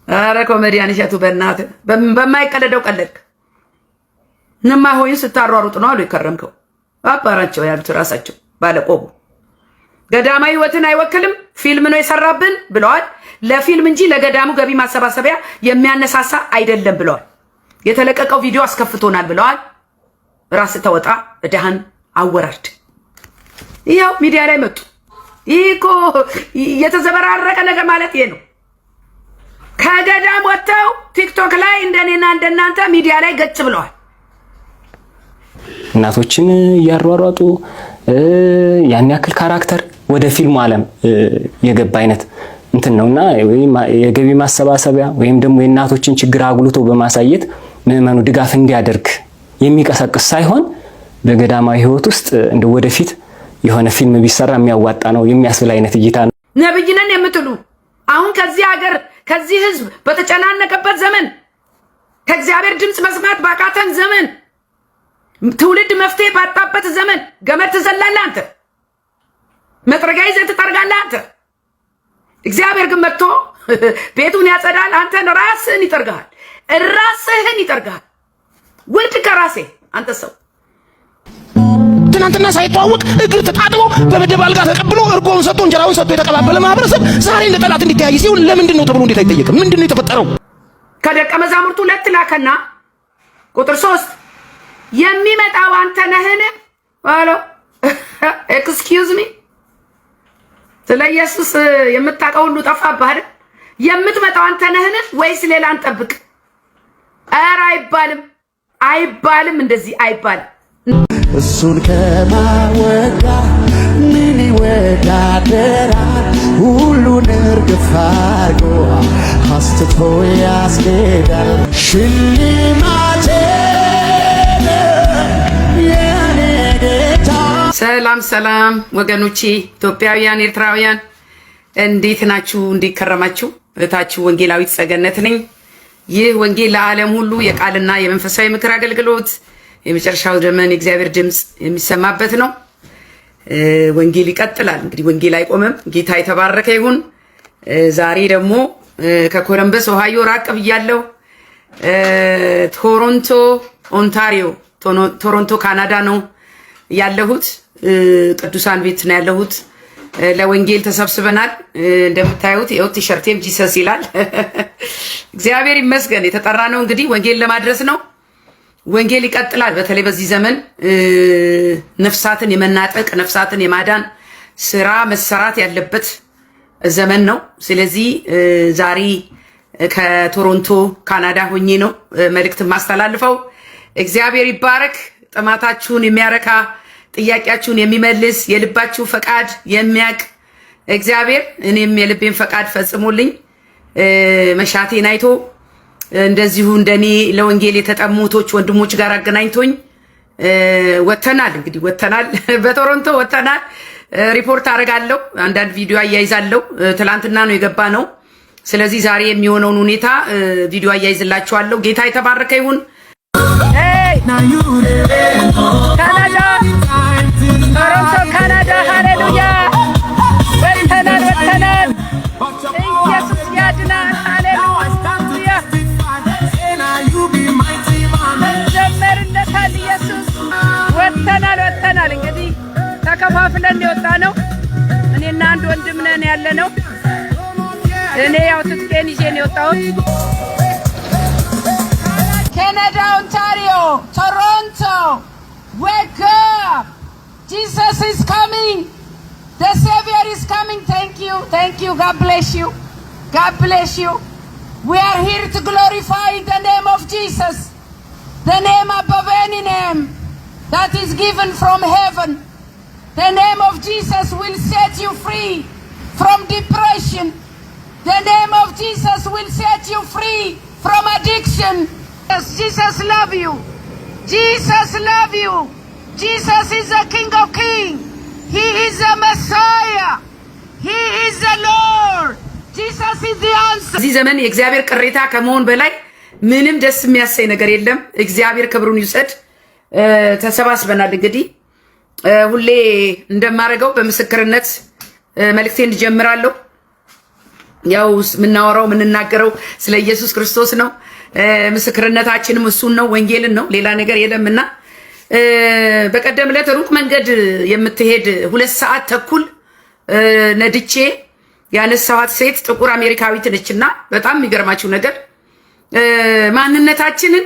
አረ ኮሜዲያን እሸቱ በእናትህ በማይቀለደው ቀለድክ። ንማ ሆይን ስታሯሩጥ ነው አሉ የከረምከው። አባራቸው ያሉት ራሳቸው ባለቆቡ ገዳማዊ ህይወትን አይወክልም ፊልም ነው የሰራብን ብለዋል። ለፊልም እንጂ ለገዳሙ ገቢ ማሰባሰቢያ የሚያነሳሳ አይደለም ብለዋል። የተለቀቀው ቪዲዮ አስከፍቶናል ብለዋል። ራስ ተወጣ እዳህን አወራርድ። ይኸው ሚዲያ ላይ መጡ። ይህ እኮ የተዘበራረቀ ነገር ማለት ይሄ ነው። ከገዳም ወጥተው ቲክቶክ ላይ እንደኔና እንደናንተ ሚዲያ ላይ ገጭ ብለዋል። እናቶችን እያሯሯጡ ያን ያክል ካራክተር ወደ ፊልሙ ዓለም የገባ አይነት እንትን ነውና የገቢ ማሰባሰቢያ ወይም ደግሞ የእናቶችን ችግር አጉልቶ በማሳየት ምዕመኑ ድጋፍ እንዲያደርግ የሚቀሰቅስ ሳይሆን በገዳማዊ ህይወት ውስጥ እንደ ወደፊት የሆነ ፊልም ቢሰራ የሚያዋጣ ነው የሚያስብል አይነት እይታ ነው። ነብይ ነን የምትሉ አሁን ከዚህ ሀገር ከዚህ ህዝብ በተጨናነቀበት ዘመን ከእግዚአብሔር ድምፅ መስማት ባቃተን ዘመን ትውልድ መፍትሄ ባጣበት ዘመን ገመድ ትዘላለህ አንተ፣ መጥረጊያ ይዘህ ትጠርጋለህ አንተ። እግዚአብሔር ግን መጥቶ ቤቱን ያጸዳል፣ አንተን ራስህን ይጠርግሃል፣ ራስህን ይጠርግሃል። ውልድ ከራሴ አንተ ሰው ትናንትና ሳይተዋወቅ እግር ተጣጥቦ በመደብ አልጋ ተቀብሎ እርጎውን ሰጥቶ እንጀራውን ሰጥቶ የተቀባበለ ማህበረሰብ ዛሬ እንደ ጠላት እንዲተያይ ሲሆን ለምንድን ነው ተብሎ እንዴት አይጠየቅም? ምንድን ነው የተፈጠረው? ከደቀ መዛሙርቱ 2 ላከና ቁጥር 3 የሚመጣው አንተ ነህን አሎ ኤክስኪውዝ ሚ ስለ ኢየሱስ የምታውቀው ሁሉ ጠፋብህ አይደል? የምትመጣው አንተ ነህን ወይስ ሌላ እንጠብቅ? ኧረ አይባልም፣ እንደዚህ አይባልም። እሱን ከማወጋ ምን ይወዳደራል? ሁሉን እርግፍ አድርጎ አስትቶ ያስኬዳል። ሽልማቴ የኔ ጌታ። ሰላም ወገኖቼ፣ ኢትዮጵያውያን ኤርትራውያን እንዴት ናችሁ? እንዴት ከረማችሁ? እህታችሁ ወንጌላዊት ጸገነት ነኝ። ይህ ወንጌል ለዓለም ሁሉ የቃልና የመንፈሳዊ ምክር አገልግሎት የመጨረሻው ዘመን የእግዚአብሔር ድምፅ የሚሰማበት ነው። ወንጌል ይቀጥላል። እንግዲህ ወንጌል አይቆምም። ጌታ የተባረከ ይሁን። ዛሬ ደግሞ ከኮለምበስ ኦሃዮ ራቅ ብያለሁ። ቶሮንቶ ኦንታሪዮ፣ ቶሮንቶ ካናዳ ነው ያለሁት። ቅዱሳን ቤት ነው ያለሁት። ለወንጌል ተሰብስበናል። እንደምታዩት ይኸው ቲሸርቴም ጂሰስ ይላል። እግዚአብሔር ይመስገን። የተጠራ ነው እንግዲህ ወንጌል ለማድረስ ነው። ወንጌል ይቀጥላል። በተለይ በዚህ ዘመን ነፍሳትን የመናጠቅ ነፍሳትን የማዳን ስራ መሰራት ያለበት ዘመን ነው። ስለዚህ ዛሬ ከቶሮንቶ ካናዳ ሆኜ ነው መልእክት ማስተላልፈው። እግዚአብሔር ይባረክ። ጥማታችሁን የሚያረካ ጥያቄያችሁን የሚመልስ የልባችሁ ፈቃድ የሚያቅ እግዚአብሔር እኔም የልቤን ፈቃድ ፈጽሞልኝ መሻቴን አይቶ እንደዚሁ እንደኔ ለወንጌል የተጠሙቶች ወንድሞች ጋር አገናኝቶኝ ወተናል። እንግዲህ ወተናል፣ በቶሮንቶ ወተናል። ሪፖርት አደርጋለሁ፣ አንዳንድ ቪዲዮ አያይዛለሁ። ትላንትና ነው የገባ ነው። ስለዚህ ዛሬ የሚሆነውን ሁኔታ ቪዲዮ አያይዝላችኋለሁ። ጌታ የተባረከ ይሁን። ካናዳ፣ ቶሮንቶ ካናዳ፣ ሃሌሉያ! ወተናል። ኢየሱስ ያድናል። ሃሌሉያ! ጀመርለታል ኢየሱስ። ወተናል። እንግዲህ ተከፋፍለን የወጣ ነው። እኔና አንድ ወንድም ነን ያለ ነው። እኔ ያው ትጥቄን ይዤ ነው የወጣሁት። ካናዳ፣ ኦንታሪዮ፣ ቶሮንቶ wake up! Jesus is coming. The Savior is coming. Thank you. God bless you. We are here to glorify the name of Jesus, the name above any name that is given from heaven. The name of Jesus will set you free from depression. The name of Jesus will set you free from addiction. Yes, Jesus love you. Jesus is the King of Kings. He is the Messiah. He is the Lord. Jesus is the answer. እዚህ ዘመን የእግዚአብሔር ቅሬታ ከመሆን በላይ ምንም ደስ የሚያሰኝ ነገር የለም። እግዚአብሔር ክብሩን ይውሰድ። ተሰባስበናል። እንግዲህ ሁሌ እንደማደርገው በምስክርነት መልእክቴን ጀምራለሁ። ያው ምናወራው ምንናገረው ስለ ኢየሱስ ክርስቶስ ነው። ምስክርነታችንም እሱን ነው፣ ወንጌልን ነው፣ ሌላ ነገር የለምና በቀደም ዕለት ሩቅ መንገድ የምትሄድ 2 ሰዓት ተኩል ነድቼ ያነሳኋት ሴት ጥቁር አሜሪካዊት ነችና በጣም የሚገርማችሁ ነገር ማንነታችንን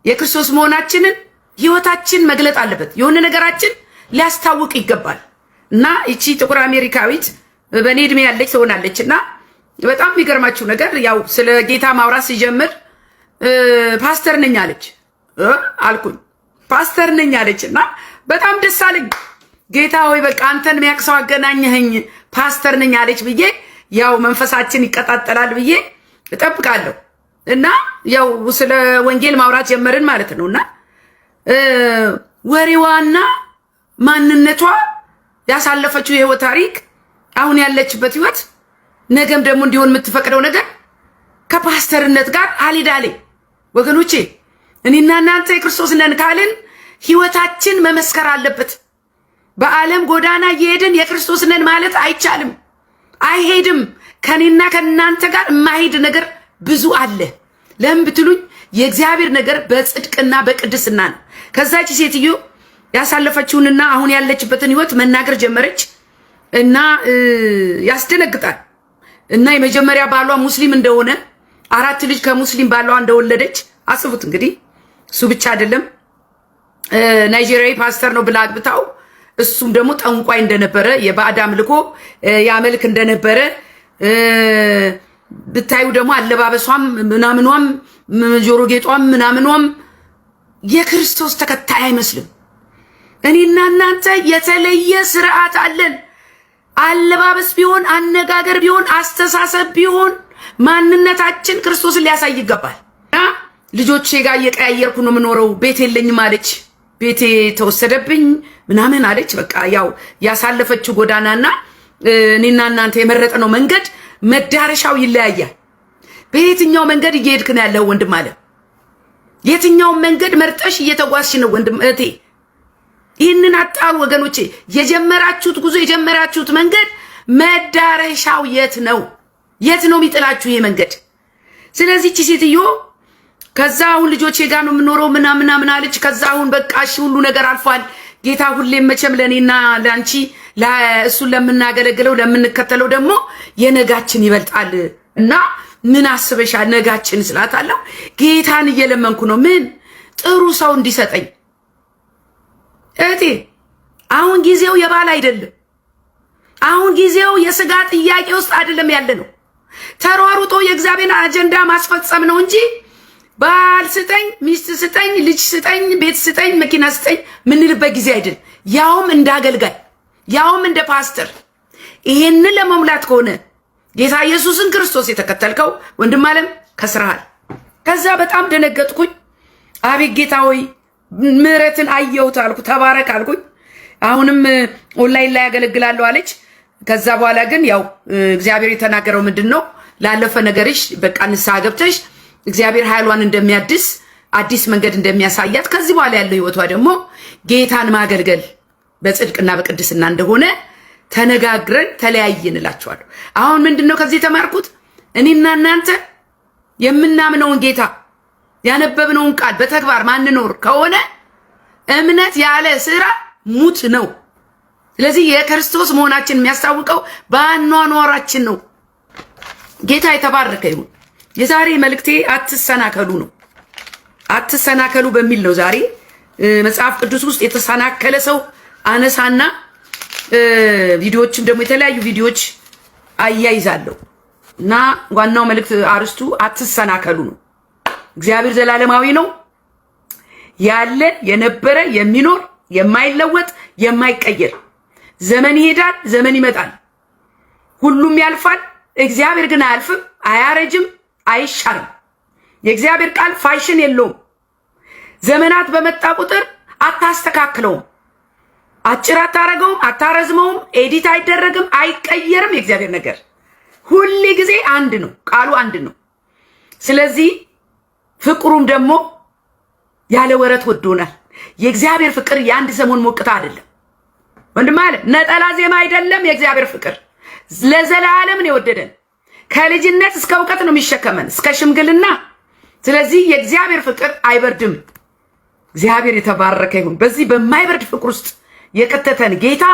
የክርስቶስ መሆናችንን ህይወታችን መግለጥ አለበት። የሆነ ነገራችን ሊያስታውቅ ይገባል። እና እቺ ጥቁር አሜሪካዊት በኔ እድሜ ያለች ትሆናለችና በጣም የሚገርማችሁ ነገር ያው ስለ ጌታ ማውራት ሲጀምር ፓስተር ነኝ አለች። አልኩኝ ፓስተር ነኝ አለችና በጣም ደስ አለኝ። ጌታ ሆይ በቃ አንተን የሚያክሰው አገናኘኸኝ ፓስተር ነኝ አለች ብዬ ያው መንፈሳችን ይቀጣጠላል ብዬ እጠብቃለሁ። እና ያው ስለ ወንጌል ማውራት ጀመርን ማለት ነውና ወሬዋና ማንነቷ ያሳለፈችው የህይወት ታሪክ አሁን ያለችበት ህይወት ነገም ደግሞ እንዲሆን የምትፈቅደው ነገር ከፓስተርነት ጋር አልሄዳለ። ወገኖቼ እኔና እናንተ የክርስቶስ ነን ካልን ህይወታችን መመስከር አለበት። በዓለም ጎዳና እየሄድን የክርስቶስ ነን ማለት አይቻልም፣ አይሄድም። ከኔና ከናንተ ጋር የማይሄድ ነገር ብዙ አለ። ለምን ብትሉኝ የእግዚአብሔር ነገር በጽድቅና በቅድስና ነው። ከዛች ሴትዮ ያሳለፈችውንና አሁን ያለችበትን ህይወት መናገር ጀመረች እና ያስደነግጣል። እና የመጀመሪያ ባሏ ሙስሊም እንደሆነ 4 ልጅ ከሙስሊም ባሏ እንደወለደች አስቡት እንግዲህ። እሱ ብቻ አይደለም ናይጄሪያዊ ፓስተር ነው ብላ አግብታው እሱም ደግሞ ጠንቋይ እንደነበረ የባዕድ አምልኮ ያመልክ እንደነበረ ብታዩ ደግሞ አለባበሷም ምናምኗም ጆሮ ጌጧም ምናምኗም የክርስቶስ ተከታይ አይመስልም። እኔና እናንተ የተለየ ስርዓት አለን። አለባበስ ቢሆን አነጋገር ቢሆን አስተሳሰብ ቢሆን ማንነታችን ክርስቶስን ሊያሳይ ይገባል። ልጆቼ ጋር እየቀያየርኩ ነው የምኖረው፣ ቤት የለኝም አለች። ቤቴ ተወሰደብኝ ምናምን አለች። በቃ ያው ያሳለፈችው ጎዳናና እኔና እናንተ የመረጥነው መንገድ መዳረሻው ይለያያል። በየትኛው መንገድ እየሄድክ ነው ያለው ወንድም አለ? የትኛው መንገድ መርጠሽ እየተጓዝሽ ነው ወንድም እህቴ? ይህንን አጣሩ ወገኖቼ። የጀመራችሁት ጉዞ የጀመራችሁት መንገድ መዳረሻው የት ነው? የት ነው የሚጥላችሁ ይሄ መንገድ? ስለዚህ እቺ ሴትዮ ከዛ አሁን ልጆቼ ጋር ነው የምኖረው ምናምን አለች። ከዛ አሁን በቃ እሺ ሁሉ ነገር አልፏል። ጌታ ሁሌም መቼም ለኔና ለአንቺ እሱን ለምናገለግለው ለምንከተለው ደግሞ የነጋችን ይበልጣል እና ምን አስበሻል ነጋችን ስላታለሁ ጌታን እየለመንኩ ነው ምን ጥሩ ሰው እንዲሰጠኝ። እህቴ አሁን ጊዜው የባል አይደለም። አሁን ጊዜው የስጋ ጥያቄ ውስጥ አይደለም ያለ ነው። ተሯሩጦ የእግዚአብሔር አጀንዳ ማስፈጸም ነው እንጂ ባል ስጠኝ፣ ሚስት ስጠኝ፣ ልጅ ስጠኝ፣ ቤት ስጠኝ፣ መኪና ስጠኝ ምንልበት ጊዜ አይደል። ያውም እንደ አገልጋይ ያውም እንደ ፓስተር ይሄንን ለመሙላት ከሆነ ጌታ ኢየሱስን ክርስቶስ የተከተልከው ወንድም ዓለም ከስራሃል። ከዛ በጣም ደነገጥኩኝ። አቤት ጌታ ሆይ ምሕረትን አየሁት አልኩ። ተባረክ አልኩኝ። አሁንም ኦንላይን ላይ ያገለግላለሁ አለች። ከዛ በኋላ ግን ያው እግዚአብሔር የተናገረው ምንድነው ላለፈ ነገርሽ በቃ ንስሐ ገብተሽ እግዚአብሔር ኃይሏን እንደሚያድስ አዲስ መንገድ እንደሚያሳያት ከዚህ በኋላ ያለው ህይወቷ ደግሞ ጌታን ማገልገል በጽድቅና በቅድስና እንደሆነ ተነጋግረን ተለያየን እላችኋለሁ። አሁን ምንድነው ከዚህ የተማርኩት? እኔና እናንተ የምናምነውን ጌታ ያነበብነውን ቃል በተግባር ማንኖር ከሆነ እምነት ያለ ስራ ሙት ነው። ስለዚህ የክርስቶስ መሆናችን የሚያስታውቀው በአኗኗራችን ነው። ጌታ የተባረከ ይሁን። የዛሬ መልእክቴ አትሰናከሉ ነው። አትሰናከሉ በሚል ነው ዛሬ መጽሐፍ ቅዱስ ውስጥ የተሰናከለ ሰው አነሳና ቪዲዮዎችን ደግሞ የተለያዩ ቪዲዮዎች አያይዛለሁ እና ዋናው መልእክት አርስቱ አትሰናከሉ ነው። እግዚአብሔር ዘላለማዊ ነው፣ ያለ የነበረ የሚኖር የማይለወጥ የማይቀየር። ዘመን ይሄዳል፣ ዘመን ይመጣል፣ ሁሉም ያልፋል። እግዚአብሔር ግን አያልፍም፣ አያረጅም፣ አይሻርም። የእግዚአብሔር ቃል ፋሽን የለውም። ዘመናት በመጣ ቁጥር አታስተካክለውም፣ አጭር አታረገውም፣ አታረዝመውም፣ ኤዲት አይደረግም፣ አይቀየርም። የእግዚአብሔር ነገር ሁሉ ጊዜ አንድ ነው፣ ቃሉ አንድ ነው። ስለዚህ ፍቅሩም ደግሞ ያለ ወረት ወዶናል። የእግዚአብሔር ፍቅር የአንድ ሰሞን ሞቅታ አይደለም ወንድም አለ፣ ነጠላ ዜማ አይደለም። የእግዚአብሔር ፍቅር ለዘላለም ነው የወደደን። ከልጅነት እስከ እውቀት ነው የሚሸከመን እስከ ሽምግልና። ስለዚህ የእግዚአብሔር ፍቅር አይበርድም። እግዚአብሔር የተባረከ ይሁን። በዚህ በማይበርድ ፍቅር ውስጥ የከተተን ጌታ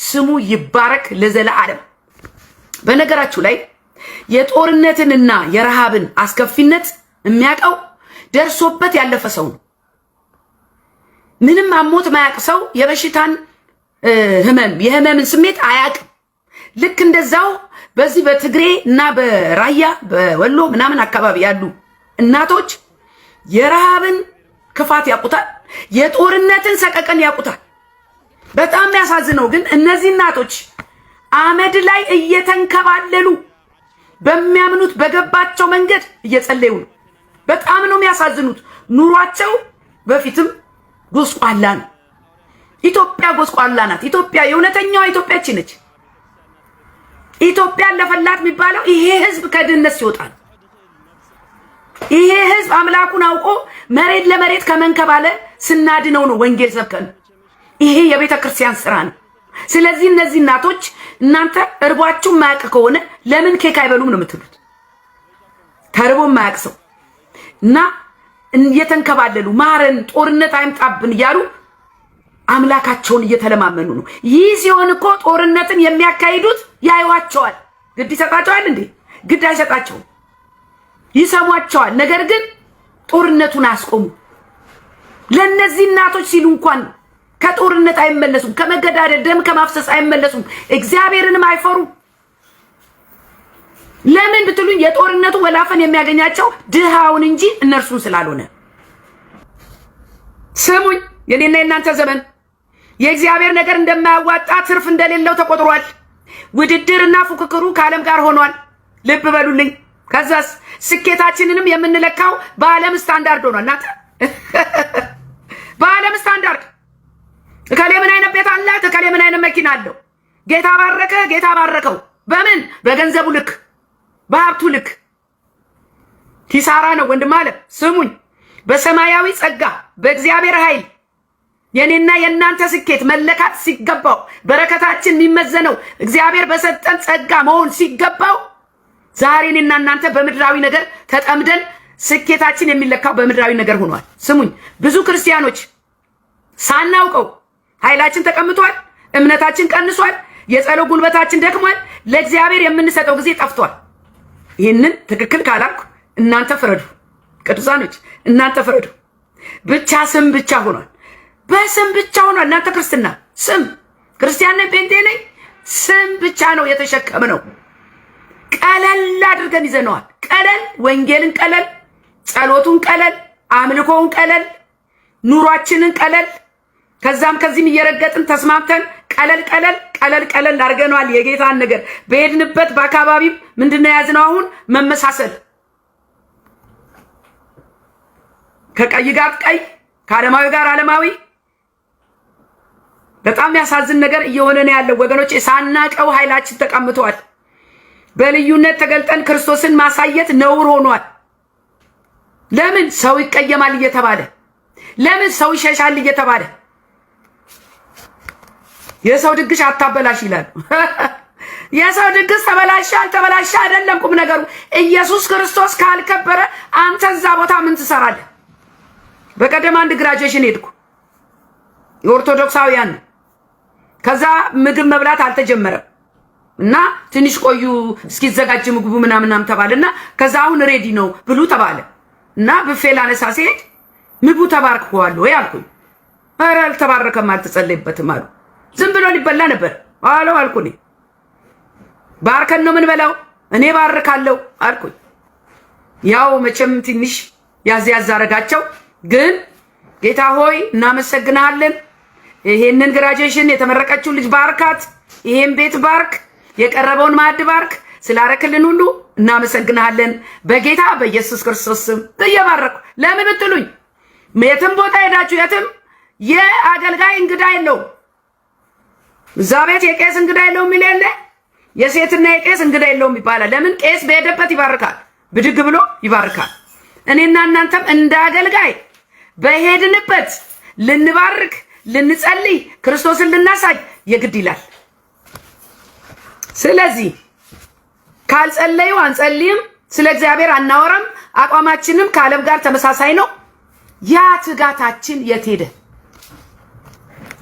ስሙ ይባረክ ለዘላለም። በነገራችሁ ላይ የጦርነትንና የረሃብን አስከፊነት የሚያውቀው ደርሶበት ያለፈ ሰው ነው። ምንም አሞት ማያውቅ ሰው የበሽታን የህመምን ስሜት አያውቅም። ልክ እንደዛው በዚህ በትግሬ እና በራያ በወሎ ምናምን አካባቢ ያሉ እናቶች የረሃብን ክፋት ያውቁታል፣ የጦርነትን ሰቀቀን ያውቁታል። በጣም የሚያሳዝነው ግን እነዚህ እናቶች አመድ ላይ እየተንከባለሉ በሚያምኑት በገባቸው መንገድ እየጸለዩ ነው። በጣም ነው የሚያሳዝኑት። ኑሯቸው በፊትም ጎስቋላ ነው። ኢትዮጵያ ጎስቋላ ናት። ኢትዮጵያ የእውነተኛዋ ኢትዮጵያች ነች። ኢትዮጵያ ለፈላት የሚባለው ይሄ ህዝብ ከድህነት ሲወጣል። ይሄ ህዝብ አምላኩን አውቆ መሬት ለመሬት ከመንከባለል ስናድነው ነው ወንጌል ሰብከን። ይሄ የቤተ ክርስቲያን ስራ ነው። ስለዚህ እነዚህ እናቶች እናንተ እርቧችሁ ማያቅ ከሆነ ለምን ኬክ አይበሉም ነው የምትሉት? ተርቦ ማያቅ ሰው እና እየተንከባለሉ ማረን ጦርነት አይምጣብን እያሉ አምላካቸውን እየተለማመኑ ነው። ይህ ሲሆን እኮ ጦርነትን የሚያካሂዱት ያዩዋቸዋል። ግድ ይሰጣቸዋል እንዴ? ግድ አይሰጣቸውም። ይሰሟቸዋል። ነገር ግን ጦርነቱን አያስቆሙ። ለነዚህ እናቶች ሲሉ እንኳን ከጦርነት አይመለሱም፣ ከመገዳደል ደም ከማፍሰስ አይመለሱም፣ እግዚአብሔርንም አይፈሩም። ለምን ብትሉኝ የጦርነቱ ወላፈን የሚያገኛቸው ድሃውን እንጂ እነርሱን ስላልሆነ። ስሙኝ፣ የኔና የናንተ ዘመን የእግዚአብሔር ነገር እንደማያዋጣ ትርፍ እንደሌለው ተቆጥሯል። ውድድርና ፉክክሩ ከዓለም ጋር ሆኗል። ልብ በሉልኝ። ከዛስ ስኬታችንንም የምንለካው በዓለም ስታንዳርድ ሆኗል። እናንተ በዓለም ስታንዳርድ እከሌ ምን አይነት ቤት አላት፣ እከሌ ምን አይነት መኪና አለው። ጌታ ባረከ፣ ጌታ ባረከው። በምን? በገንዘቡ ልክ፣ በሀብቱ ልክ። ኪሳራ ነው ወንድም አለ። ስሙኝ፣ በሰማያዊ ጸጋ በእግዚአብሔር ኃይል የኔና የእናንተ ስኬት መለካት ሲገባው፣ በረከታችን የሚመዘነው እግዚአብሔር በሰጠን ጸጋ መሆን ሲገባው፣ ዛሬ እኔና እናንተ በምድራዊ ነገር ተጠምደን ስኬታችን የሚለካው በምድራዊ ነገር ሆኗል። ስሙኝ፣ ብዙ ክርስቲያኖች ሳናውቀው ኃይላችን ተቀምጧል፣ እምነታችን ቀንሷል፣ የጸሎት ጉልበታችን ደክሟል፣ ለእግዚአብሔር የምንሰጠው ጊዜ ጠፍቷል። ይህንን ትክክል ካላልኩ እናንተ ፍረዱ። ቅዱሳኖች እናንተ ፍረዱ። ብቻ ስም ብቻ ሆኗል። በስም ብቻ ሆኗል። እናንተ ክርስትና ስም ክርስቲያን ነኝ ጴንጤ ነኝ ስም ብቻ ነው የተሸከምነው። ቀለል አድርገን ይዘነዋል። ቀለል ወንጌልን ቀለል፣ ጸሎቱን ቀለል፣ አምልኮውን ቀለል፣ ኑሯችንን ቀለል፣ ከዛም ከዚህም እየረገጥን ተስማምተን ቀለል ቀለል ቀለል ቀለል አድርገነዋል። የጌታን ነገር በሄድንበት በአካባቢው ምንድነው ያዝነው? አሁን መመሳሰል፣ ከቀይ ጋር ቀይ፣ ከዓለማዊ ጋር ዓለማዊ። በጣም ያሳዝን ነገር እየሆነ ነው ያለው ወገኖች። ሳናቀው ኃይላችን ተቀምጧል። በልዩነት ተገልጠን ክርስቶስን ማሳየት ነውር ሆኗል። ለምን ሰው ይቀየማል እየተባለ፣ ለምን ሰው ይሸሻል እየተባለ። የሰው ድግስ አታበላሽ ይላሉ። የሰው ድግስ ተበላሽ አልተበላሽ አይደለም ቁም ነገሩ። ኢየሱስ ክርስቶስ ካልከበረ አንተ እዛ ቦታ ምን ትሰራለህ? በቀደም አንድ ግራጁዌሽን ሄድኩ የኦርቶዶክሳውያን። ከዛ ምግብ መብላት አልተጀመረም እና ትንሽ ቆዩ እስኪዘጋጅ ምግቡ ምናምናም ተባለና ከዛ አሁን ሬዲ ነው ብሉ ተባለ እና ብፌ ላነሳ ሲሄድ ምግቡ ተባርኳል ወይ አልኩኝ። ኧረ አልተባረከም አልተጸለይበትም አሉ። ዝም ብሎ ሊበላ ነበር አልኩኝ። ባርከን ነው ምን በላው? እኔ ባርካለሁ አልኩኝ። ያው መቼም ትንሽ ያዝ አረጋቸው። ግን ጌታ ሆይ እናመሰግናለን፣ ይሄንን ግራጁዌሽን የተመረቀችው ልጅ ባርካት፣ ይሄን ቤት ባርክ፣ የቀረበውን ማዕድ ባርክ፣ ስላረክልን ሁሉ እናመሰግናለን በጌታ በኢየሱስ ክርስቶስ ስም እየባረኩ። ለምን ብትሉኝ የትም ቦታ ሄዳችሁ የትም የአገልጋይ እንግዳ የለውም። እዛ ቤት የቄስ እንግዳ የለውም የሚል የለ፣ የሴትና የቄስ እንግዳ የለውም ይባላል። ለምን? ቄስ በሄደበት ይባርካል፣ ብድግ ብሎ ይባርካል። እኔና እናንተም እንደ አገልጋይ በሄድንበት ልንባርክ፣ ልንጸልይ፣ ክርስቶስን ልናሳይ የግድ ይላል። ስለዚህ ካልጸለዩ አንጸልይም፣ ስለ እግዚአብሔር አናወራም፣ አቋማችንም ከዓለም ጋር ተመሳሳይ ነው። ያ ትጋታችን የት ሄደ?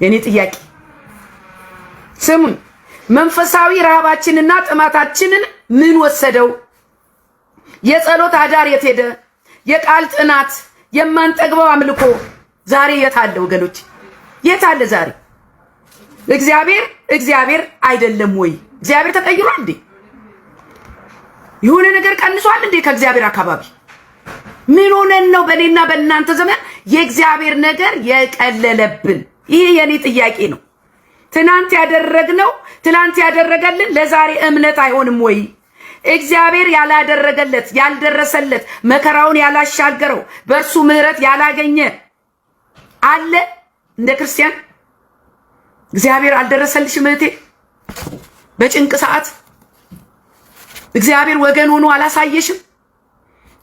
የኔ ጥያቄ ስሙን። መንፈሳዊ ረሃባችንና ጥማታችንን ምን ወሰደው? የጸሎት አዳር የት ሄደ? የቃል ጥናት፣ የማንጠግበው አምልኮ ዛሬ የት አለ ወገኖች? የት አለ ዛሬ? እግዚአብሔር አይደለም ወይ? እግዚአብሔር ተቀይሯል እንዴ? የሆነ ነገር ቀንሷል እንዴ ከእግዚአብሔር አካባቢ? ምን ሆነን ነው በእኔና በእናንተ ዘመን የእግዚአብሔር ነገር የቀለለብን? ይሄ የኔ ጥያቄ ነው። ትናንት ያደረግነው ትናንት ያደረገልን ለዛሬ እምነት አይሆንም ወይ? እግዚአብሔር ያላደረገለት ያልደረሰለት መከራውን ያላሻገረው በእርሱ ምሕረት ያላገኘ አለ? እንደ ክርስቲያን እግዚአብሔር አልደረሰልሽም እህቴ? በጭንቅ ሰዓት እግዚአብሔር ወገን ሆኖ አላሳየሽም?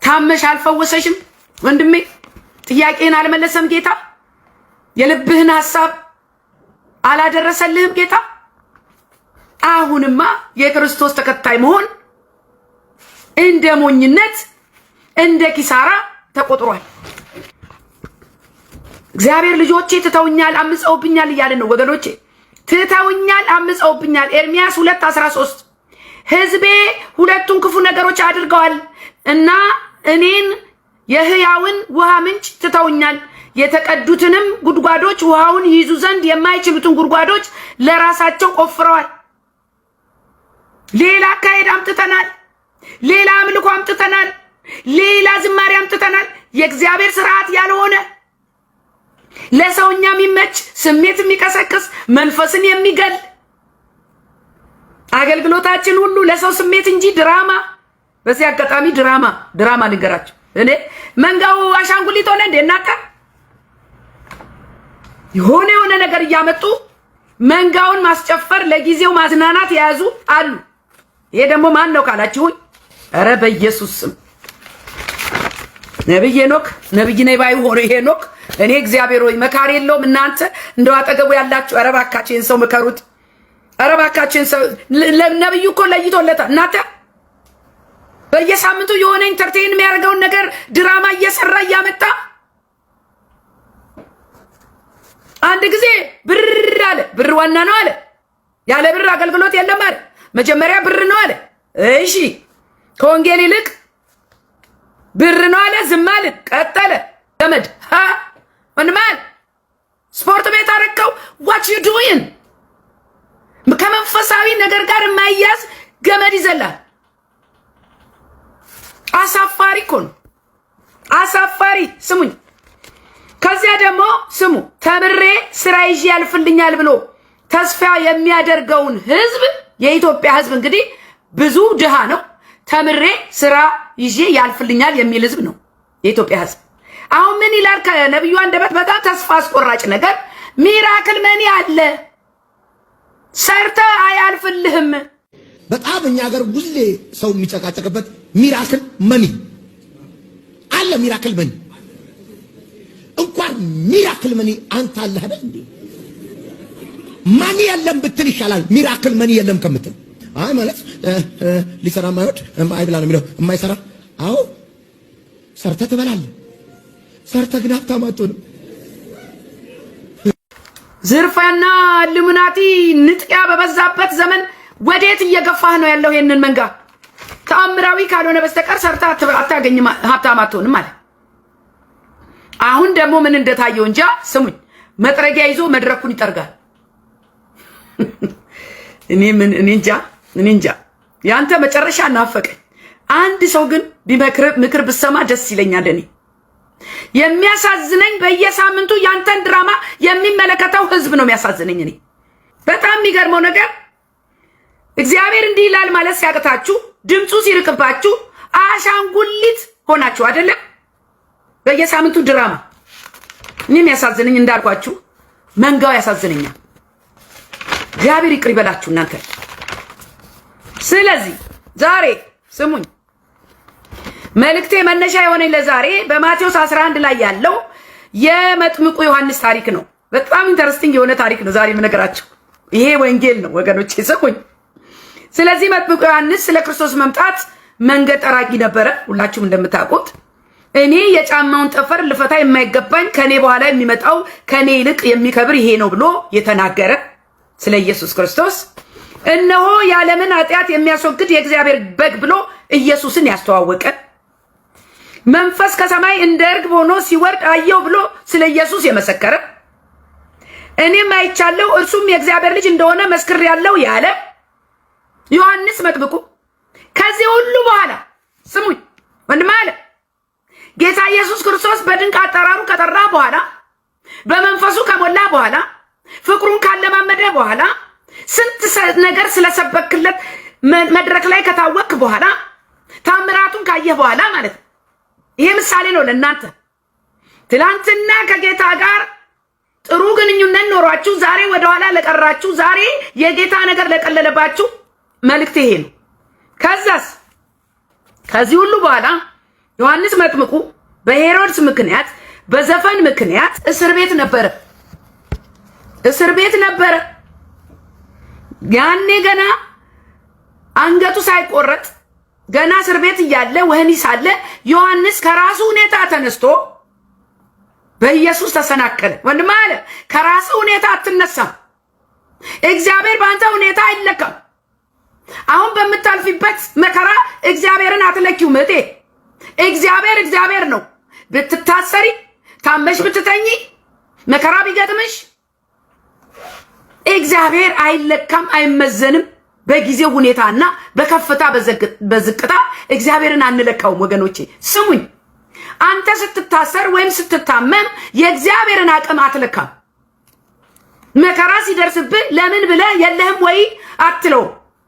ታመሽ አልፈወሰሽም? ወንድሜ ጥያቄን አልመለሰም ጌታ? የልብህን ሐሳብ አላደረሰልህም ጌታ? አሁንማ የክርስቶስ ተከታይ መሆን እንደ ሞኝነት እንደ ኪሳራ ተቆጥሯል። እግዚአብሔር ልጆቼ ትተውኛል አምፀውብኛል እያለ ነው ወገኖቼ። ትተውኛል አምፀውብኛል። ኤርሚያስ 2:13 ሕዝቤ ሁለቱን ክፉ ነገሮች አድርገዋል እና እኔን የሕያውን ውሃ ምንጭ ትተውኛል፣ የተቀዱትንም ጉድጓዶች ውሃውን ይይዙ ዘንድ የማይችሉትን ጉድጓዶች ለራሳቸው ቆፍረዋል። ሌላ አካሄድ አምጥተናል፣ ሌላ አምልኮ አምጥተናል፣ ሌላ ዝማሬ አምጥተናል። የእግዚአብሔር ስርዓት ያልሆነ ለሰውኛ የሚመች ስሜት የሚቀሰቅስ መንፈስን የሚገል አገልግሎታችን ሁሉ ለሰው ስሜት እንጂ ድራማ። በዚህ አጋጣሚ ድራማ ልንገራችሁ። እኔ መንጋው አሻንጉሊት ሆነ እንደ እናንተ የሆነ ነገር እያመጡ መንጋውን ማስጨፈር ለጊዜው ማዝናናት የያዙ አሉ። ይሄ ደግሞ ማን ነው ካላችሁኝ፣ ኧረ በኢየሱስ ስም ነብይ ሄኖክ ነብይ ነኝ ባይ ሆኖ ሄኖክ እኔ እግዚአብሔር ሆይ መካር የለውም። እናንተ እንደው አጠገቡ ያላችሁ ኧረ እባካችሁን ሰው መከሩት። ኧረ እባካችሁን ሰው ነብዩ እኮ ለይቶለታል። እናንተ በየሳምንቱ የሆነ ኢንተርቴይን የሚያደርገውን ነገር ድራማ እየሰራ እያመጣ አንድ ጊዜ ብር አለ። ብር ዋና ነው አለ። ያለ ብር አገልግሎት የለም አለ። መጀመሪያ ብር ነው አለ። እሺ ከወንጌል ይልቅ ብር ነው አለ። ዝም አለ። ቀጠለ። ገመድ ወንድማን ስፖርት ቤት አረከው። what you doing? ከመንፈሳዊ ነገር ጋር የማይያዝ ገመድ ይዘላል። አሳፋሪ እኮ ነው። አሳፋሪ። ስሙኝ። ከዚያ ደግሞ ስሙ፣ ተምሬ ስራ ይዤ ያልፍልኛል ብሎ ተስፋ የሚያደርገውን ህዝብ፣ የኢትዮጵያ ህዝብ እንግዲህ ብዙ ድሃ ነው። ተምሬ ስራ ይዤ ያልፍልኛል የሚል ህዝብ ነው የኢትዮጵያ ህዝብ። አሁን ምን ይላል ከነብዩ አንደበት? በጣም ተስፋ አስቆራጭ ነገር። ሚራክል መኒ አለ፣ ሰርተ አያልፍልህም። በጣም እኛ ሀገር ሁሌ ሰው የሚጨቃጨቅበት ሚራክል መኒ አለ። ሚራክል መኒ እንኳን ሚራክል መኒ አንተ አለ አይደል እንዴ? ማኒ የለም ብትል ይሻላል ሚራክል መኒ የለም ከምትል። አይ ማለት ሊሰራ ማይወድ አይብላ ነው የሚለው የማይሰራ። አዎ ሰርተ ትበላለህ፣ ሰርተ ግን ሀብታም አትሆንም። ዝርፋና ልሙናቲ ንጥቂያ በበዛበት ዘመን ወዴት እየገፋህ ነው ያለው? ይሄንን መንጋ ተአምራዊ ካልሆነ በስተቀር ሰርታ አታገኝም፣ ሀብታም አትሆንም ማለት። አሁን ደግሞ ምን እንደታየው እንጃ። ስሙኝ፣ መጥረጊያ ይዞ መድረኩን ይጠርጋል። እኔ እንጃ ያንተ መጨረሻ ናፈቀኝ። አንድ ሰው ግን ምክር ብሰማ ደስ ይለኛል። እኔ የሚያሳዝነኝ በየሳምንቱ ያንተን ድራማ የሚመለከተው ህዝብ ነው የሚያሳዝነኝ። እኔ በጣም የሚገርመው ነገር እግዚአብሔር እንዲህ ይላል ማለት ሲያቅታችሁ፣ ድምፁ ሲርቅባችሁ አሻንጉሊት ሆናችሁ አይደለም? በየሳምንቱ ድራማ። እኔ የሚያሳዝነኝ እንዳልኳችሁ መንጋው ያሳዝነኛል። እግዚአብሔር ይቅር ይበላችሁ እናንተ። ስለዚህ ዛሬ ስሙኝ፣ መልእክቴ መነሻ የሆነኝ ለዛሬ በማቴዎስ 11 ላይ ያለው የመጥምቁ ዮሐንስ ታሪክ ነው። በጣም ኢንተረስቲንግ የሆነ ታሪክ ነው ዛሬ የምነግራችሁ። ይሄ ወንጌል ነው ወገኖቼ፣ ስሙኝ። ስለዚህ መጥምቁ ዮሐንስ ስለ ክርስቶስ መምጣት መንገድ ጠራጊ ነበረ። ሁላችሁም እንደምታውቁት እኔ የጫማውን ጠፈር ልፈታ የማይገባኝ ከኔ በኋላ የሚመጣው ከኔ ይልቅ የሚከብር ይሄ ነው ብሎ የተናገረ ስለ ኢየሱስ ክርስቶስ እነሆ የዓለምን ኃጢአት የሚያስወግድ የእግዚአብሔር በግ ብሎ ኢየሱስን ያስተዋወቀ መንፈስ ከሰማይ እንደ ርግብ ሆኖ ሲወርድ አየው ብሎ ስለ ኢየሱስ የመሰከረ እኔም አይቻለሁ እርሱም የእግዚአብሔር ልጅ እንደሆነ መስክሬያለሁ ያለ ዮሐንስ መጥምቁ ከዚህ ሁሉ በኋላ ስሙኝ ወንድም አለ ጌታ ኢየሱስ ክርስቶስ በድንቅ አጠራሩ ከጠራ በኋላ በመንፈሱ ከሞላ በኋላ ፍቅሩን ካለማመደ በኋላ ስንት ነገር ስለሰበክለት መድረክ ላይ ከታወቅ በኋላ ታምራቱን ካየ በኋላ ማለት ነው። ይሄ ምሳሌ ነው ለእናንተ ትላንትና ከጌታ ጋር ጥሩ ግንኙነት ኖሯችሁ ዛሬ ወደኋላ ለቀራችሁ ዛሬ የጌታ ነገር ለቀለለባችሁ መልእክት ይሄ ነው። ከዛስ ከዚህ ሁሉ በኋላ ዮሐንስ መጥምቁ በሄሮድስ ምክንያት በዘፈን ምክንያት እስር ቤት ነበረ። ያኔ ገና አንገቱ ሳይቆረጥ ገና እስር ቤት እያለ ወህኒ ሳለ ዮሐንስ ከራሱ ሁኔታ ተነስቶ በኢየሱስ ተሰናከለ። ወንድም አለ ከራሱ ሁኔታ አትነሳም። እግዚአብሔር በአንተ ሁኔታ አይለካም። አሁን በምታልፊበት መከራ እግዚአብሔርን አትለኪው ምጤ። እግዚአብሔር ነው። ብትታሰሪ ታመሽ ብትተኝ መከራ ቢገጥምሽ እግዚአብሔር አይለካም፣ አይመዘንም። በጊዜው ሁኔታና በከፍታ በዝቅታ እግዚአብሔርን አንለካውም። ወገኖቼ ስሙኝ፣ አንተ ስትታሰር ወይም ስትታመም የእግዚአብሔርን አቅም አትለካም። መከራ ሲደርስብህ ለምን ብለህ የለህም ወይ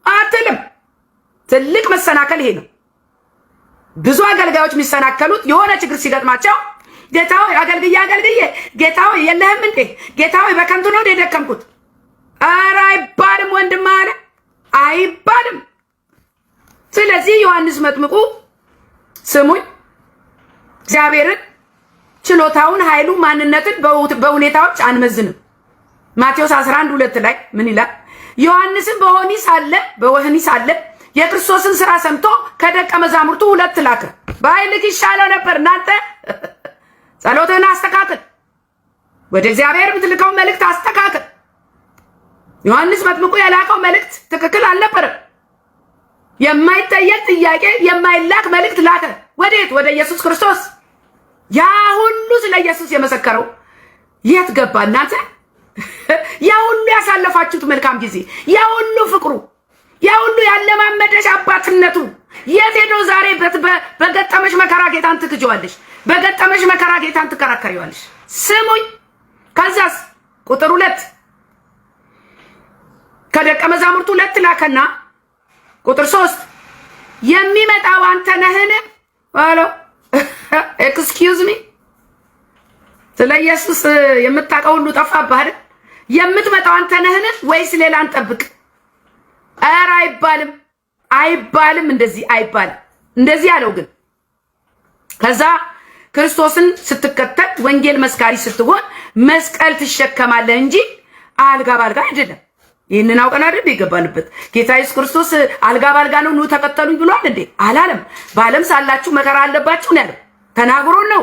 አትልም። ትልቅ መሰናከል ይሄ ነው። ብዙ አገልጋዮች የሚሰናከሉት የሆነ ችግር ሲገጥማቸው ጌታ ሆይ አገልግዬ ጌታ ሆይ የለህም እንዴ ጌታ ሆይ በከንቱ ነው የደከምኩት። ኧረ አይባልም ወንድም አለ አይባልም። ስለዚህ ዮሐንስ መጥምቁ ስሙኝ እግዚአብሔርን ችሎታውን፣ ኃይሉ፣ ማንነትን በሁኔታዎች አንመዝንም። ማቴዎስ 11:2 ላይ ምን ይላል? ዮሐንስም በወህኒ ሳለ የክርስቶስን ሥራ ሰምቶ ከደቀ መዛሙርቱ 2 ላከ። ባይልክ ይሻለው ነበር። እናንተ ጸሎትህን አስተካክል፣ ወደ እግዚአብሔር የምትልከው መልእክት አስተካክል። ዮሐንስ መጥምቁ የላከው መልእክት ትክክል አልነበረም። የማይጠየቅ ጥያቄ፣ የማይላክ መልእክት ላከ። ወዴት? ወደ ኢየሱስ ክርስቶስ። ያ ሁሉ ስለ ኢየሱስ የመሰከረው የት ገባ? እናንተ ያ ሁሉ ያሳለፋችሁት መልካም ጊዜ፣ ያ ሁሉ ፍቅሩ፣ ያ ሁሉ ያለማመደሽ አባትነቱ የት ሄዶ? ዛሬ በገጠመሽ መከራ ጌታን ትክጂዋለሽ፣ በገጠመሽ መከራ ጌታን ትከራከሪዋለሽ። ስሙኝ። ከዛስ ቁጥር 2 ከደቀ መዛሙርቱ 2 ላከና ቁጥር 3 የሚመጣው አንተ ነህን? አሎ ኤክስኪውዝ ሚ ስለ ኢየሱስ የምታውቀው ሁሉ ጠፋብህ አይደል? የምትመጣው አንተ ነህን ወይስ ሌላ እንጠብቅ? ኧረ አይባልም፣ እንደዚህ አይባልም። እንደዚህ ያለው ግን ከዛ ክርስቶስን ስትከተል ወንጌል መስካሪ ስትሆን መስቀል ትሸከማለህ እንጂ አልጋ ባልጋ አይደለም። ይህንን አውቀን አይደል የገባንበት? ጌታ ኢየሱስ ክርስቶስ አልጋ ባልጋ ነው ኑ ተከተሉኝ ብሏል እንዴ? አላለም። በዓለም ሳላችሁ መከራ አለባችሁ ነው ያለው። ተናግሮን ነው።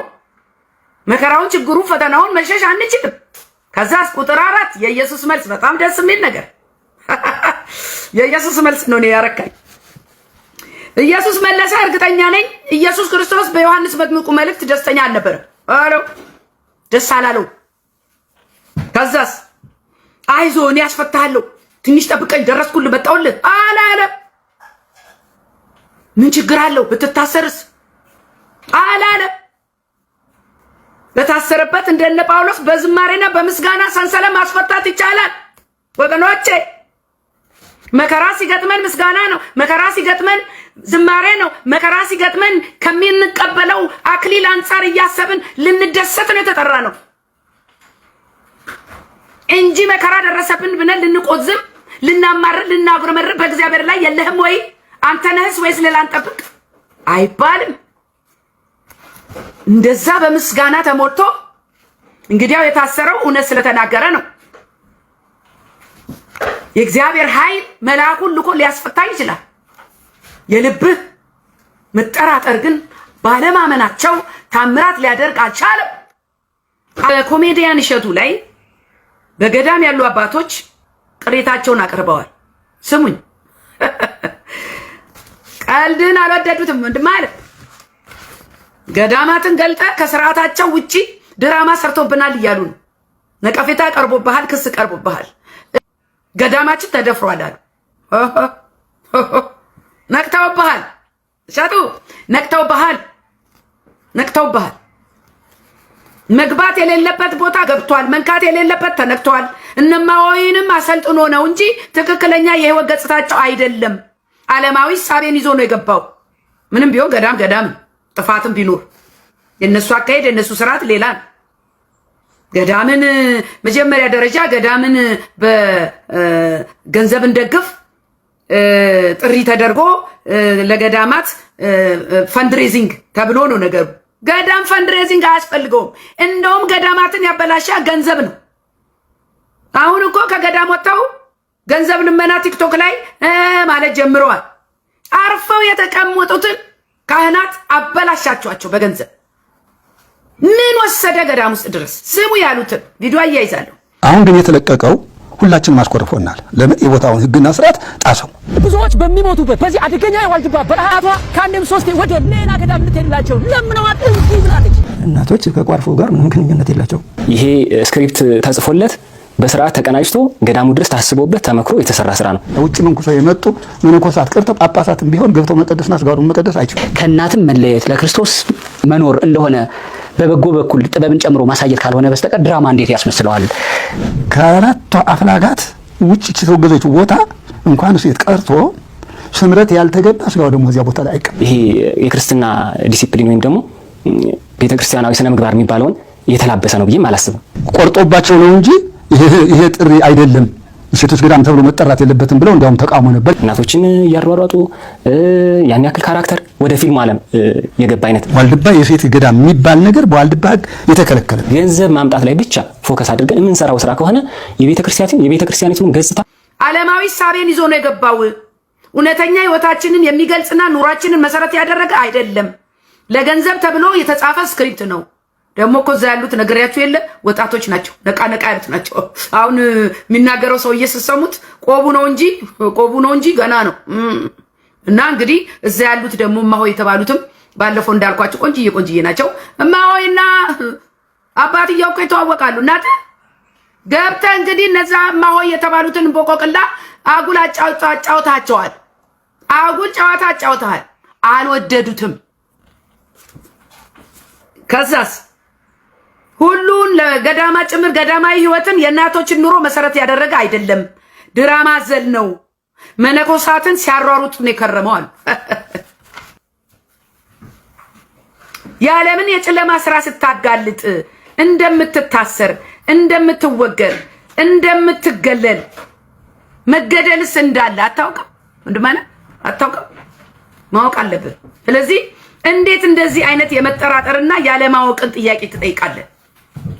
መከራውን፣ ችግሩን፣ ፈተናውን መሸሽ አንችልም። ከዛስ ቁጥር 4 የኢየሱስ መልስ በጣም ደስ የሚል ነገር የኢየሱስ መልስ ነው ያረካኝ። ኢየሱስ መለሰ፣ እርግጠኛ ነኝ ኢየሱስ ክርስቶስ በዮሐንስ መጥምቁ መልእክት ደስተኛ አልነበረም። ደስ አላለው። ከዛስ አይዞህ እኔ ያስፈታሃለሁ፣ ትንሽ ጠብቀኝ፣ ደረስኩልህ፣ መጣሁልህ አላለም። ምን ችግር አለው ብትታሰርስ አላለም። በታሰረበት እንደነ ጳውሎስ በዝማሬና በምስጋና ሰንሰለት ማስፈታት ይቻላል ወገኖቼ። መከራ ሲገጥመን ምስጋና ነው። መከራ ሲገጥመን ዝማሬ ነው። መከራ ሲገጥመን ከምንቀበለው አክሊል አንጻር እያሰብን ልንደሰት ነው የተጠራ ነው እንጂ መከራ ደረሰብን ብለን ልንቆዝም፣ ልናማርር፣ ልናጉረመርር በእግዚአብሔር ላይ የለህም ወይ አንተ ነህስ ወይስ ሌላ እንጠብቅ አይባልም። እንደዛ በምስጋና ተሞልቶ እንግዲያው የታሰረው እውነት ስለተናገረ ነው። የእግዚአብሔር ኃይል መልአኩን ልኮ ሊያስፈታ ይችላል። የልብህ መጠራጠር ግን ባለማመናቸው ታምራት ሊያደርግ አልቻለም። ኮሜዲያን እሸቱ ላይ በገዳም ያሉ አባቶች ቅሬታቸውን አቅርበዋል። ስሙኝ፣ ቀልድን አልወደዱትም። ማለት ገዳማትን ገልጠ ከስርዓታቸው ውጪ ድራማ ሰርቶብናል እያሉ ነው። ነቀፌታ ቀርቦብሃል፣ ክስ ቀርቦብሃል፣ ገዳማችን ተደፍሯል አሉ። ነቅተውብሃል፣ እሸቱ ነቅተውብሃል። መግባት የሌለበት ቦታ ገብቷል። መንካት የሌለበት ተነክቷል። እነማወይንም አሰልጥኖ ነው እንጂ ትክክለኛ የህይወት ገጽታቸው አይደለም። ዓለማዊ ሳቤን ይዞ ነው የገባው። ምንም ቢሆን ገዳም ጥፋትም ቢኖር የነሱ አካሄድ የነሱ ስርዓት ሌላ ነው። ገዳምን መጀመሪያ ደረጃ ገዳምን በገንዘብ እንደግፍ ጥሪ ተደርጎ ለገዳማት ፈንድሬዚንግ ተብሎ ነው ነገሩ። ገዳም ፈንድሬዚንግ አያስፈልገውም። እንደውም ገዳማትን ያበላሻ ገንዘብ ነው። አሁን እኮ ከገዳም ወጥተው ገንዘብ ልመና ቲክቶክ ላይ ማለት ጀምረዋል። አርፈው የተቀመጡትን ካህናት አበላሻቸዋቸው በገንዘብ። ምን ወሰደ ገዳም ውስጥ ድረስ ስሙ ያሉትን ቪዲዮ አያይዛለሁ። አሁን ግን የተለቀቀው ሁላችንም አስኮርፎናል። ለምን የቦታውን ህግና ስርዓት ጣሰው። ብዙዎች በሚሞቱበት በዚህ አደገኛ የዋልድባ በረሃቷ ከአንድም ሶስት ወደ ሌላ ገዳም ልትሄድላቸው ለምነዋት እንጂ ብላለች። እናቶች ከቋርፎ ጋር ምንም ግንኙነት የላቸው። ይሄ ስክሪፕት ተጽፎለት በስርዓት ተቀናጅቶ ገዳሙ ድረስ ታስቦበት ተመክሮ የተሰራ ስራ ነው። ውጭ መንኩሰው የመጡ መነኮሳት ቀርተው ጳጳሳትም ቢሆን ገብተው መቀደስና ስጋውን መቀደስ አይችሉም። ከእናትም መለየት ለክርስቶስ መኖር እንደሆነ በበጎ በኩል ጥበብን ጨምሮ ማሳየት ካልሆነ በስተቀር ድራማ እንዴት ያስመስለዋል? ከአራቱ አፍላጋት ውጭ የተወገዘችው ቦታ እንኳን ሴት ቀርቶ ስምረት ያልተገባ ስጋው ደግሞ እዚያ ቦታ ላይ አይቀርም። ይሄ የክርስትና ዲሲፕሊን ወይም ደግሞ ቤተክርስቲያናዊ ስነ ምግባር የሚባለውን የተላበሰ ነው ብዬ አላስብም። ቆርጦባቸው ነው እንጂ ይሄ ጥሪ አይደለም፣ ሴቶች ገዳም ተብሎ መጠራት የለበትም ብለው እንዲያውም ተቃውሞ ነበር። እናቶችን እያሯሯጡ ያን ያክል ካራክተር ወደ ፊልሙ ዓለም የገባ አይነት ዋልድባ የሴት ገዳም የሚባል ነገር በዋልድባ ሕግ የተከለከለ። ገንዘብ ማምጣት ላይ ብቻ ፎከስ አድርገን የምንሰራው ስራ ከሆነ የቤተክርስቲያኒቱን ገጽታ ዓለማዊ ሳቤን ይዞ ነው የገባው። እውነተኛ ህይወታችንን የሚገልጽና ኑሯችንን መሰረት ያደረገ አይደለም። ለገንዘብ ተብሎ የተጻፈ ስክሪፕት ነው። ደግሞ እኮ እዛ ያሉት ነገሪያችሁ የለ ወጣቶች ናቸው፣ ነቃ ያሉት ናቸው። አሁን የሚናገረው ሰውዬ ስትሰሙት ቆቡ ነው እንጂ ገና ነው። እና እንግዲህ እዛ ያሉት ደግሞ እማሆይ የተባሉትም ባለፈው እንዳልኳቸው ቆንጅዬ ናቸው። እማሆይና አባትየው እኮ ይተዋወቃሉ። እናት ገብተህ እንግዲህ እነዛ እማሆይ የተባሉትን ቦቆቅላ አጉል አጫውታቸዋል። አጉል ጨዋታ አጫውተሃል። አልወደዱትም። ከዛስ ሁሉን ለገዳማ ጭምር ገዳማዊ ህይወትን የእናቶችን ኑሮ መሰረት ያደረገ አይደለም፣ ድራማ ዘል ነው። መነኮሳትን ሲያሯሩጥ ነው የከረመው አሉ። የዓለምን የጨለማ ስራ ስታጋልጥ እንደምትታሰር፣ እንደምትወገር፣ እንደምትገለል መገደልስ እንዳለ አታውቅም? ወንድማና አታውቅም? ማወቅ አለብን። ስለዚህ እንዴት እንደዚህ አይነት የመጠራጠርና ያለማወቅን ጥያቄ ትጠይቃለህ?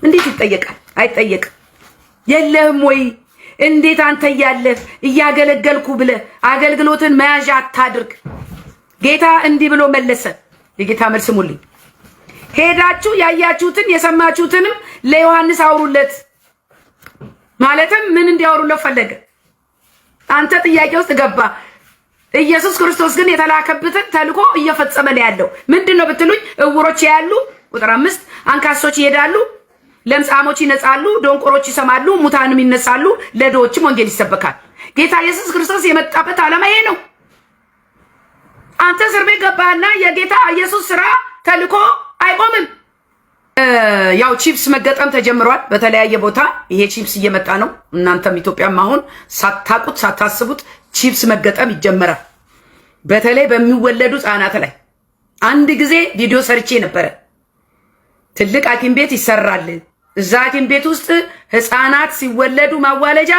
እንዴት ይጠየቃል? አይጠየቅም። የለህም ወይ? እንዴት አንተ እያለህ እያገለገልኩ ብለህ አገልግሎትን መያዣ አታድርግ። ጌታ እንዲህ ብሎ መለሰ። የጌታ መልስ ሙልኝ። ሄዳችሁ ያያችሁትን የሰማችሁትንም ለዮሐንስ አውሩለት። ማለትም ምን እንዲያወሩለት ፈለገ? አንተ ጥያቄ ውስጥ ገባ። ኢየሱስ ክርስቶስ ግን የተላከበትን ተልኮ እየፈጸመ ነው ያለው። ምንድነው ብትሉኝ፣ እውሮች ያሉ ቁጥር 5 አንካሶች ይሄዳሉ፣ ለምጻሞች ይነጻሉ፣ ደንቆሮች ይሰማሉ፣ ሙታንም ይነሳሉ፣ ለድሆችም ወንጌል ይሰበካል። ጌታ ኢየሱስ ክርስቶስ የመጣበት ዓላማ ይሄ ነው። አንተ እስር ቤት ገባህና የጌታ ኢየሱስ ስራ ተልኮ አይቆምም። ያው ቺፕስ መገጠም ተጀምሯል በተለያየ ቦታ። ይሄ ቺፕስ እየመጣ ነው። እናንተም ኢትዮጵያም አሁን ሳታቁት ሳታስቡት ቺፕስ መገጠም ይጀመራል። በተለይ በሚወለዱ ህጻናት ላይ አንድ ጊዜ ቪዲዮ ሰርቼ ነበረ። ትልቅ ሐኪም ቤት ይሰራል። እዛ ሐኪም ቤት ውስጥ ህፃናት ሲወለዱ ማዋለጃ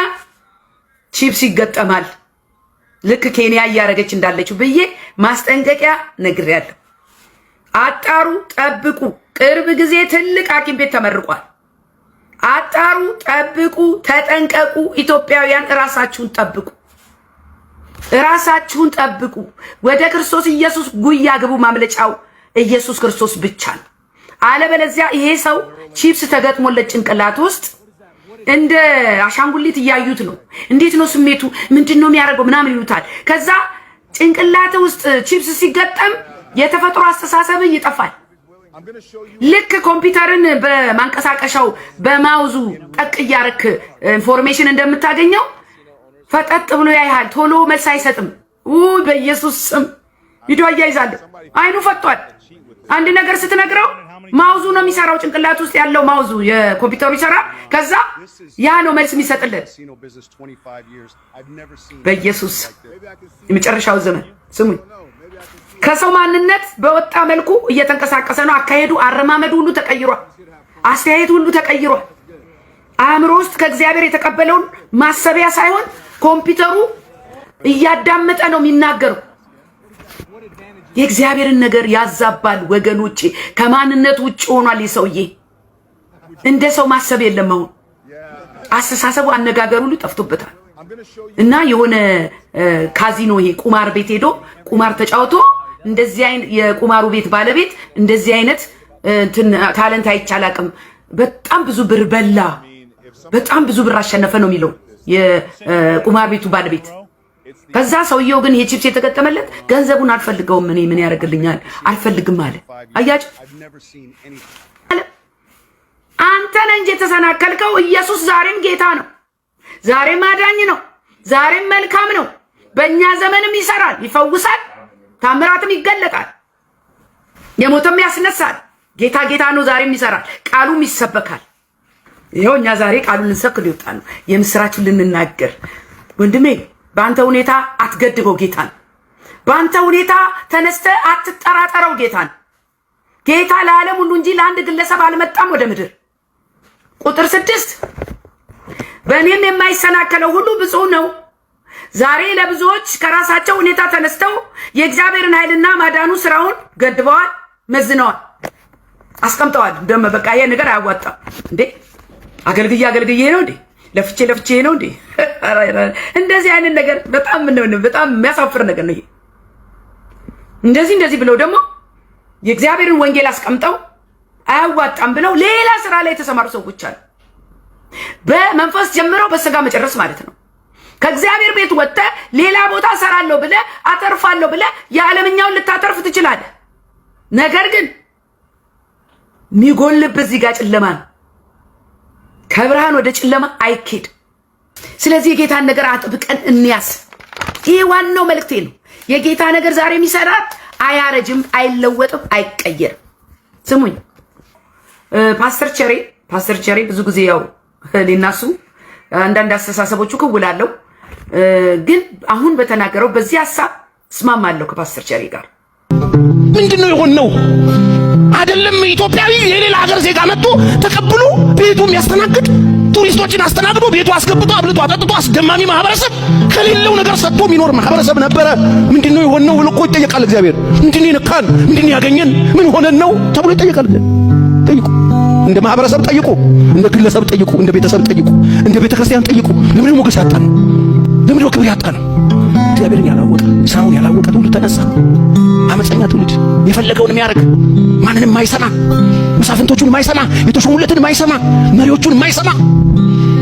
ቺፕስ ይገጠማል። ልክ ኬንያ እያደረገች እንዳለችው ብዬ ማስጠንቀቂያ ነግሬያለሁ። አጣሩ፣ ጠብቁ። ቅርብ ጊዜ ትልቅ ሐኪም ቤት ተመርቋል። አጣሩ፣ ጠብቁ፣ ተጠንቀቁ። ኢትዮጵያውያን ራሳችሁን ጠብቁ፣ ራሳችሁን ጠብቁ። ወደ ክርስቶስ ኢየሱስ ጉያ ግቡ። ማምለጫው ኢየሱስ ክርስቶስ ብቻ ነው። አለበለዚያ ይሄ ሰው ቺፕስ ተገጥሞለት ጭንቅላት ውስጥ እንደ አሻንጉሊት እያዩት ነው። እንዴት ነው ስሜቱ? ምንድነው የሚያደርገው? ምናምን ይሉታል። ከዛ ጭንቅላት ውስጥ ቺፕስ ሲገጠም የተፈጥሮ አስተሳሰብ ይጠፋል። ልክ ኮምፒውተርን በማንቀሳቀሻው በማውዙ ጠቅ እያረክ ኢንፎርሜሽን እንደምታገኘው ፈጠጥ ብሎ ያይሃል። ቶሎ መልስ አይሰጥም። በኢየሱስ ስም ቪዲዮ አያይዛለሁ። አይኑ ፈጥቷል። አንድ ነገር ስትነግረው ማውዙ ነው የሚሰራው። ጭንቅላት ውስጥ ያለው ማውዙ የኮምፒውተሩ ይሰራ። ከዛ ያ ነው መልስ የሚሰጥልን። በኢየሱስ የመጨረሻው ዘመን ስሙኝ። ከሰው ማንነት በወጣ መልኩ እየተንቀሳቀሰ ነው። አካሄዱ፣ አረማመዱ ሁሉ ተቀይሯል። አስተያየቱ ሁሉ ተቀይሯል። አእምሮ ውስጥ ከእግዚአብሔር የተቀበለውን ማሰቢያ ሳይሆን ኮምፒውተሩ እያዳመጠ ነው የሚናገረው። የእግዚአብሔርን ነገር ያዛባል ወገኖቼ። ከማንነት ውጭ ሆኗል የሰውዬ። እንደ ሰው ማሰብ የለም። አሁን አስተሳሰቡ፣ አነጋገሩ ሁሉ ጠፍቶበታል። እና የሆነ ካዚኖ ይሄ ቁማር ቤት ሄዶ ቁማር ተጫውቶ እንደዚህ አይነት የቁማሩ ቤት ባለቤት እንደዚህ አይነት ታለንት አይቻላቅም በጣም ብዙ ብር በላ፣ በጣም ብዙ ብር አሸነፈ ነው የሚለው የቁማር ቤቱ ባለቤት። ከዛ ሰውየው ግን የቺፕስ የተገጠመለት ገንዘቡን አልፈልገውም፣ እኔ ምን ያደርግልኛል አልፈልግም አለ። አያችሁ፣ አንተ ነህ እንጂ የተሰናከልከው። ኢየሱስ ዛሬም ጌታ ነው፣ ዛሬም አዳኝ ነው፣ ዛሬም መልካም ነው። በእኛ ዘመንም ይሰራል፣ ይፈውሳል፣ ታምራትም ይገለጣል፣ የሞተም ያስነሳል። ጌታ ጌታ ነው፣ ዛሬም ይሰራል፣ ቃሉም ይሰበካል። ይኸው እኛ ዛሬ ቃሉን ልንሰብክ ሊወጣ ነው፣ የምስራቹን ልንናገር። ወንድሜ በአንተ ሁኔታ አትገድበው ጌታን። በአንተ ሁኔታ ተነስተ አትጠራጠረው ጌታን። ጌታ ለዓለም ሁሉ እንጂ ለአንድ ግለሰብ አልመጣም ወደ ምድር። ቁጥር 6 በእኔም የማይሰናከለው ሁሉ ብፁዕ ነው። ዛሬ ለብዙዎች ከራሳቸው ሁኔታ ተነስተው የእግዚአብሔርን ኃይልና ማዳኑ ስራውን ገድበዋል፣ መዝነዋል፣ አስቀምጠዋል። ደም በቃ ይሄ ነገር አያዋጣም እንዴ? አገልግዬ ነው እንዴ? ለፍቼ ነው እንዴ? እንደዚህ አይነት ነገር በጣም የሚያሳፍር ነገር ነው ይሄ። እንደዚህ ብለው ደግሞ የእግዚአብሔርን ወንጌል አስቀምጠው አያዋጣም ብለው ሌላ ስራ ላይ የተሰማሩ ሰዎች አሉ። በመንፈስ ጀምረው በስጋ መጨረስ ማለት ነው። ከእግዚአብሔር ቤት ወጥተህ ሌላ ቦታ ሰራለሁ ብለህ አተርፋለሁ ብለህ የዓለምኛውን ልታተርፍ ትችላለህ። ነገር ግን የሚጎልብህ እዚህ ጋር ጨለማ ነው። ከብርሃን ወደ ጨለማ አይኬድ። ስለዚህ የጌታን ነገር አጥብቀን እንያዝ። ይሄ ዋናው መልእክቴ ነው። የጌታ ነገር ዛሬም ይሰራል፣ አያረጅም፣ አይለወጥም፣ አይቀየርም። ስሙኝ፣ ፓስተር ቸሬ ብዙ ጊዜ ያው ሊናሱ አንዳንድ አስተሳሰቦቹ ክውላለሁ፣ ግን አሁን በተናገረው በዚህ ሐሳብ እስማማለሁ ከፓስተር ቸሬ ጋር። ምንድነው የሆነው? አይደለም ኢትዮጵያዊ የሌላ ሀገር ዜጋ መጥቶ ተቀብሎ ቤቱ የሚያስተናግድ ቱሪስቶችን አስተናግዶ ቤቱ አስገብቶ አብልቶ አጠጥቶ አስደማሚ ማህበረሰብ ከሌለው ነገር ሰጥቶ የሚኖር ማህበረሰብ ነበረ። ምንድነው የሆነው ብሎ እኮ ይጠየቃል እግዚአብሔር። ምንድነው የነካን? ምንድነው ያገኘን? ምን ሆነን ነው ተብሎ ይጠየቃል። ጠይቁ፣ እንደ ማህበረሰብ ጠይቁ፣ እንደ ግለሰብ ጠይቁ፣ እንደ ቤተሰብ ጠይቁ፣ እንደ ቤተክርስቲያን ጠይቁ። ለምን ሞገስ ያጣን? ለምን ክብር ያጣን? እግዚአብሔርን ያላወቀ ስራውን ያላወቀ ትውልድ ተነሳ። አመፀኛ ትውልድ፣ የፈለገውን የሚያደርግ ማንንም ማይሰማ፣ መሳፍንቶቹን ማይሰማ፣ የተሾሙለትን ማይሰማ፣ መሪዎቹን ማይሰማ፣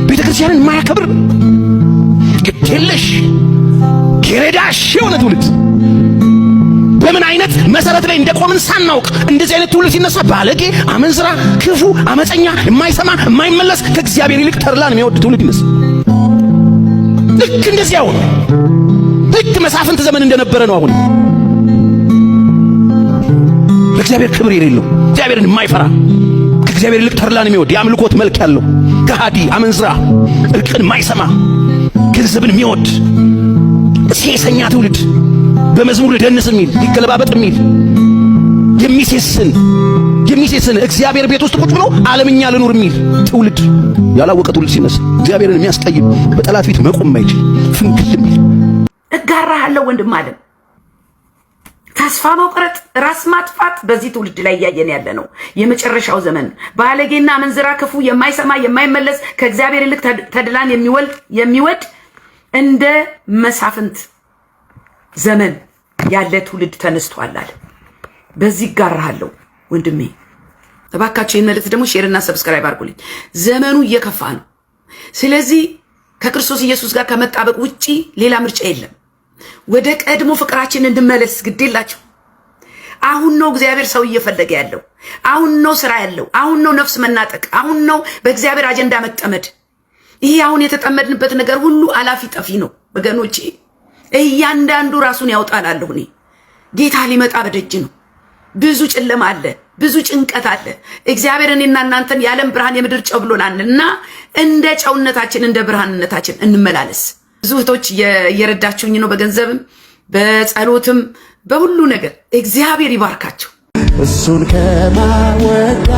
ቤተክርስቲያንን ማያከብር ግዴለሽ ጌሬዳሽ የሆነ ትውልድ በምን አይነት መሰረት ላይ እንደቆምን ሳናውቅ እንደዚህ አይነት ትውልድ ሲነሳ ባለጌ፣ አመንዝራ፣ ክፉ፣ አመፀኛ፣ የማይሰማ የማይመለስ ከእግዚአብሔር ይልቅ ተድላን የሚወድ ትውልድ ይነሳ። ልክ እንደዚህ አሁን ልክ መሳፍንት ዘመን እንደነበረ ነው። አሁን ለእግዚአብሔር ክብር የሌለው እግዚአብሔርን የማይፈራ ከእግዚአብሔር ይልቅ ተድላን የሚወድ የአምልኮት መልክ ያለው ከሃዲ፣ አመንዝራ፣ እርቅን የማይሰማ ገንዘብን የሚወድ ሴሰኛ ትውልድ በመዝሙር ደንስ የሚል ይገለባበጥ የሚል የሚሴስን እግዚአብሔር ቤት ውስጥ ቁጭ ብሎ ዓለምኛ ልኑር የሚል ትውልድ ያላወቀ ትውልድ ሲነሳ እግዚአብሔርን የሚያስቀይም በጠላት ፊት መቆም ማይችል ፍንግል የሚል እጋራሃለሁ ወንድም አለም ተስፋ መቁረጥ፣ ራስ ማጥፋት በዚህ ትውልድ ላይ እያየን ያለ ነው። የመጨረሻው ዘመን ባለጌና መንዝራ፣ ክፉ፣ የማይሰማ የማይመለስ፣ ከእግዚአብሔር ይልቅ ተድላን የሚወድ እንደ መሳፍንት ዘመን ያለ ትውልድ ተነስቷል አለ። በዚህ ጋራሃለሁ ወንድሜ። እባካችሁ ይህን መልእክት ደግሞ ሼርና ሰብስክራይብ አድርጉልኝ። ዘመኑ እየከፋ ነው። ስለዚህ ከክርስቶስ ኢየሱስ ጋር ከመጣበቅ ውጪ ሌላ ምርጫ የለም። ወደ ቀድሞ ፍቅራችን እንድመለስ ግዴላችሁ። አሁን ነው እግዚአብሔር ሰው እየፈለገ ያለው። አሁን ነው ስራ ያለው። አሁን ነው ነፍስ መናጠቅ። አሁን ነው በእግዚአብሔር አጀንዳ መጠመድ። ይሄ አሁን የተጠመድንበት ነገር ሁሉ አላፊ ጠፊ ነው ወገኖቼ። እያንዳንዱ ራሱን ያውጣላለሁ። እኔ ጌታ ሊመጣ በደጅ ነው። ብዙ ጨለማ አለ፣ ብዙ ጭንቀት አለ። እግዚአብሔር እኔና እናንተን የዓለም ብርሃን የምድር ጨው ብሎናልና እንደ ጨውነታችን እንደ ብርሃንነታችን እንመላለስ። ብዙ እህቶች እየረዳችሁኝ ነው፣ በገንዘብም በጸሎትም በሁሉ ነገር። እግዚአብሔር ይባርካቸው። እሱን ከማወጋ